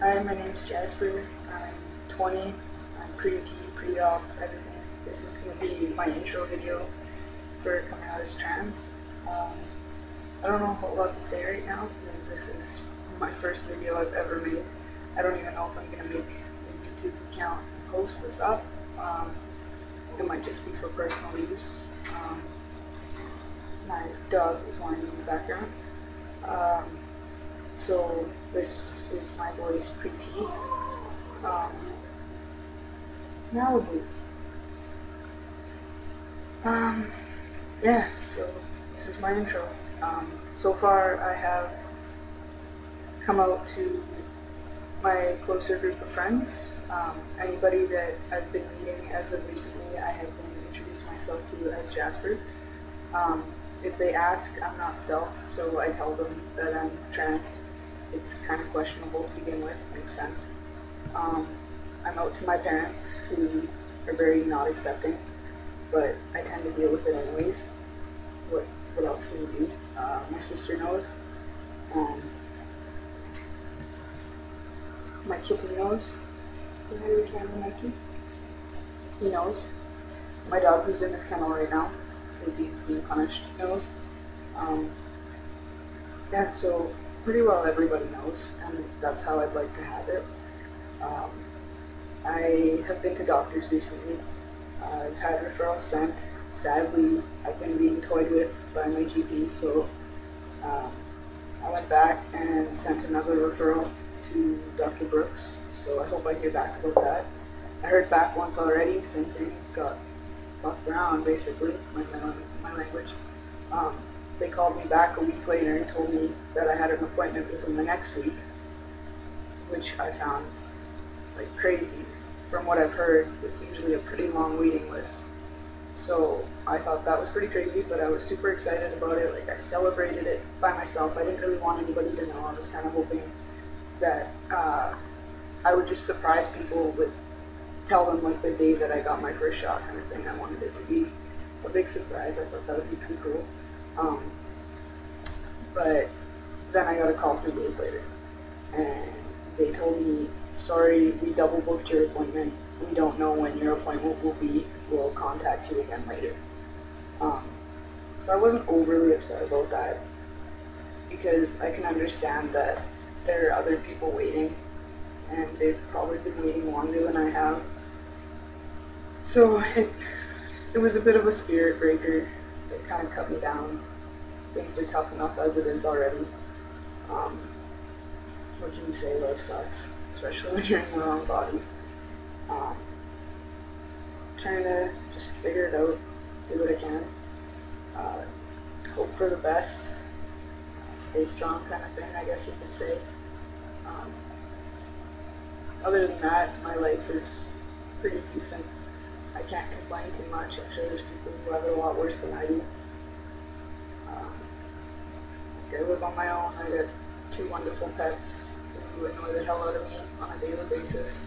Hi, my name's Jasper. I'm 20. I'm pre-T, pre-op, everything. This is going to be my intro video for coming out as trans. I don't know a whole lot to say right now because this is my first video I've ever made. I don't even know if I'm going to make a YouTube account and post this up. It might just be for personal use. My dog is whining in the background. So this is my voice pre-T. Malibu. Yeah, so this is my intro. So far I have come out to my closer group of friends. Anybody that I've been meeting as of recently, I have been introducing myself to as Jasper. If they ask, I'm not stealth, so I tell them that I'm trans. It's kind of questionable to begin with, makes sense. I'm out to my parents, who are very not accepting, but I tend to deal with it anyways. What else can you do? My sister knows. My kitten knows. Say hi to the camera, Mikey. He knows. My dog, who's in his kennel right now, because he's being punished, knows. Yeah, so pretty well everybody knows, and that's how I'd like to have it. I have been to doctors recently. I've had referrals sent. Sadly, I've been being toyed with by my GP, so I went back and sent another referral to Dr. Brooks, so I hope I hear back about that. I heard back once already, same thing, got fucked around basically, my language. They called me back a week later and told me that I had an appointment with them the next week, which I found like crazy. From what I've heard, it's usually a pretty long waiting list. So I thought that was pretty crazy, but I was super excited about it. Like, I celebrated it by myself. I didn't really want anybody to know. I was kind of hoping that I would just surprise people with, tell them like the day that I got my first shot kind of thing. I wanted it to be a big surprise. I thought that would be pretty cool. But then I got a call 3 days later, and they told me, sorry, we double booked your appointment. We don't know when your appointment will be. We'll contact you again later. So I wasn't overly upset about that, because I can understand that there are other people waiting, and they've probably been waiting longer than I have. So it was a bit of a spirit breaker. It kind of cut me down. Things are tough enough as it is already. What can you say? Life sucks, especially when you're in the wrong body. Trying to just figure it out, do what I can, hope for the best, stay strong kind of thing, I guess you could say. Other than that, my life is pretty decent. I can't complain too much. I'm sure there's people who have it a lot worse than I do. I live on my own. I got 2 wonderful pets who annoy the hell out of me on a daily basis.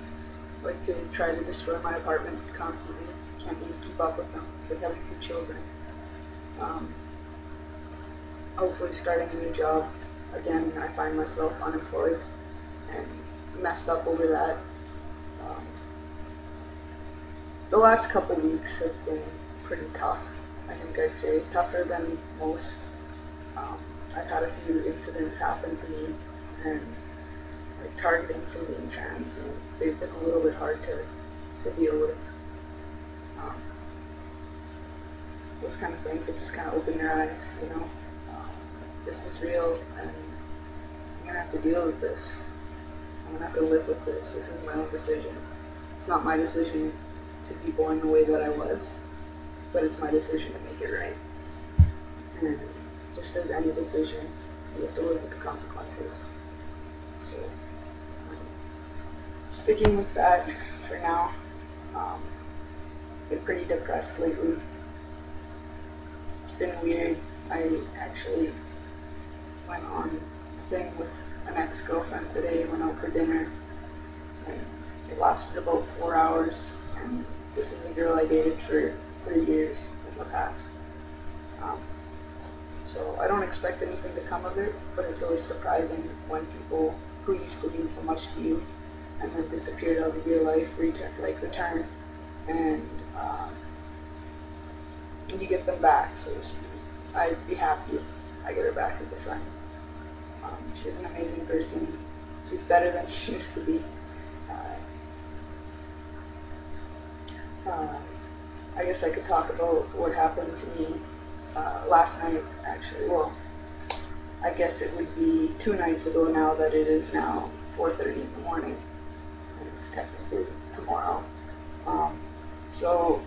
Like to try to destroy my apartment constantly. Can't even keep up with them. It's like having 2 children. Hopefully starting a new job. Again, I find myself unemployed and messed up over that. The last couple weeks have been pretty tough. I think I'd say tougher than most. I've had a few incidents happen to me, and like targeting for being trans, and they've been a little bit hard to deal with. Those kind of things that just kind of open your eyes, you know. This is real, and I'm gonna have to deal with this. I'm gonna have to live with this. This is my own decision. It's not my decision to be born the way that I was, but it's my decision to make it right. And just as any decision, you have to live with the consequences. So, sticking with that for now. Been pretty depressed lately. It's been weird. I actually went on a thing with an ex-girlfriend today, went out for dinner, and it lasted about 4 hours, and this is a girl I dated for 3 years in the past. So I don't expect anything to come of it, but it's always surprising when people who used to mean so much to you and then disappeared out of your life return, and you get them back, so to speak. I'd be happy if I get her back as a friend. She's an amazing person. She's better than she used to be. I guess I could talk about what happened to me last night, actually. Well, I guess it would be 2 nights ago now that it is now 4:30 in the morning, and it's technically tomorrow. So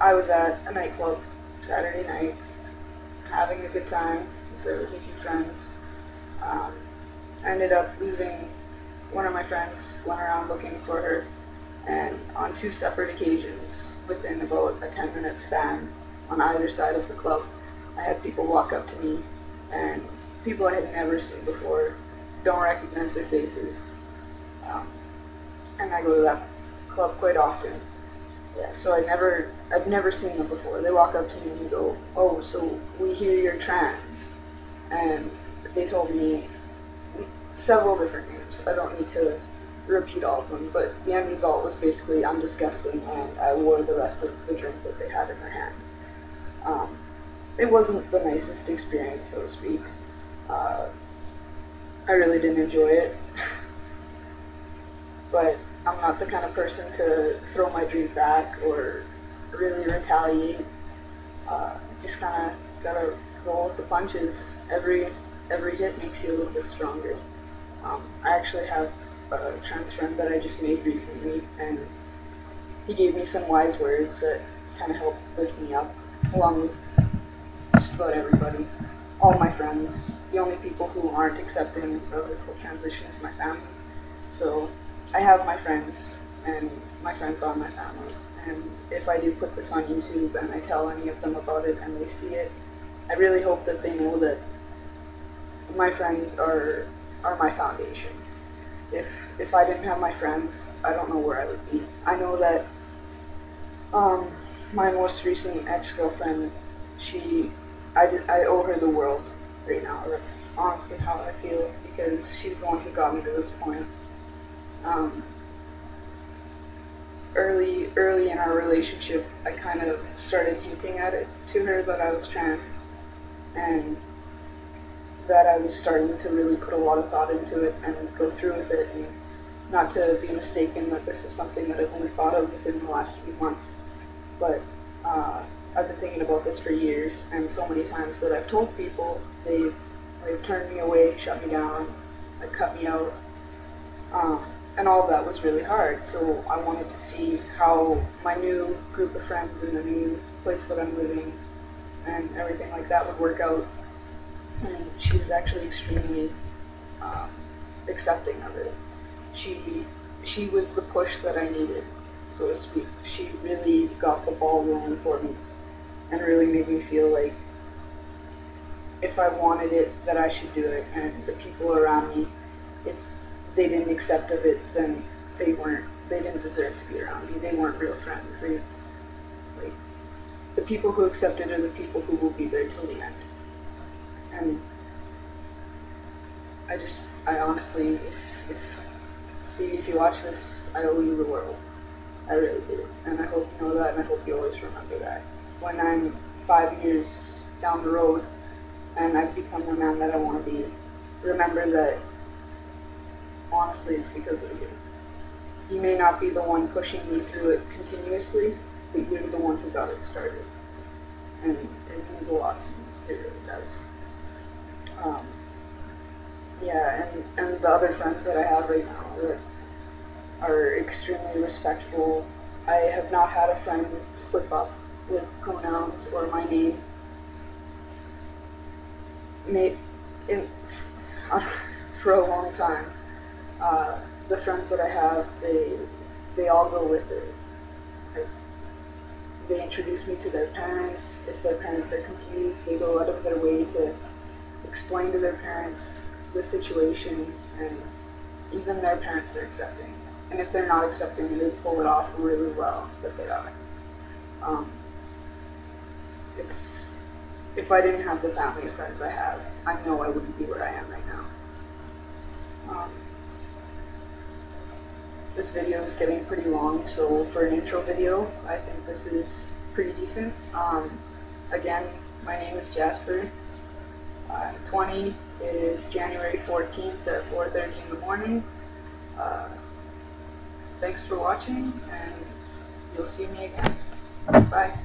I was at a nightclub Saturday night, having a good time, because there was a few friends. I ended up losing one of my friends, went around looking for her, and on 2 separate occasions, within about a 10-minute span, on either side of the club, I had people walk up to me, and people I had never seen before, don't recognize their faces, and I go to that club quite often. Yeah, so I'd never seen them before. They walk up to me and they go, "Oh, so we hear you're trans," and they told me several different names. I don't need to repeat all of them, but the end result was basically I'm disgusting, and I wore the rest of the drink that they had in their hand. It wasn't the nicest experience, so to speak. I really didn't enjoy it, but I'm not the kind of person to throw my drink back or really retaliate. Just kind of gotta roll with the punches. Every hit makes you a little bit stronger. I actually have a trans friend that I just made recently, and he gave me some wise words that kind of helped lift me up, along with just about everybody. All my friends. The only people who aren't accepting of this whole transition is my family. So I have my friends, and my friends are my family. And if I do put this on YouTube and I tell any of them about it and they see it, I really hope that they know that my friends are my foundation. If I didn't have my friends, I don't know where I would be. I know that my most recent ex-girlfriend, I owe her the world right now. That's honestly how I feel, because she's the one who got me to this point. Early in our relationship, I kind of started hinting at it to her that I was trans, and that I was starting to really put a lot of thought into it and go through with it, and not to be mistaken that this is something that I've only thought of within the last few months. But I've been thinking about this for years, and so many times that I've told people, they've turned me away, shut me down, like cut me out, and all of that was really hard. So I wanted to see how my new group of friends in the new place that I'm living and everything like that would work out. And she was actually extremely accepting of it. She was the push that I needed, so to speak. She really got the ball rolling for me, and really made me feel like if I wanted it, that I should do it. And the people around me, if they didn't accept of it, then they didn't deserve to be around me. They weren't real friends. The people who accepted are the people who will be there till the end. And I honestly, if Stevie, if you watch this, I owe you the world. I really do. And I hope you know that, and I hope you always remember that. When I'm 5 years down the road and I've become the man that I want to be, remember that honestly it's because of you. You may not be the one pushing me through it continuously, but you're the one who got it started. And it means a lot to me. It really does. And the other friends that I have right now that are extremely respectful. I have not had a friend slip up with pronouns or my name. For a long time. The friends that I have, they all go with it. They introduce me to their parents. If their parents are confused, they go out of their way to explain to their parents the situation, and even their parents are accepting. And if they're not accepting, they pull it off really well that they are. If I didn't have the family and friends I have, I know I wouldn't be where I am right now. this video is getting pretty long, so for an intro video, I think this is pretty decent. Again, my name is Jasper. I'm 20. It is January 14th at 4:30 in the morning. Thanks for watching, and you'll see me again. Bye.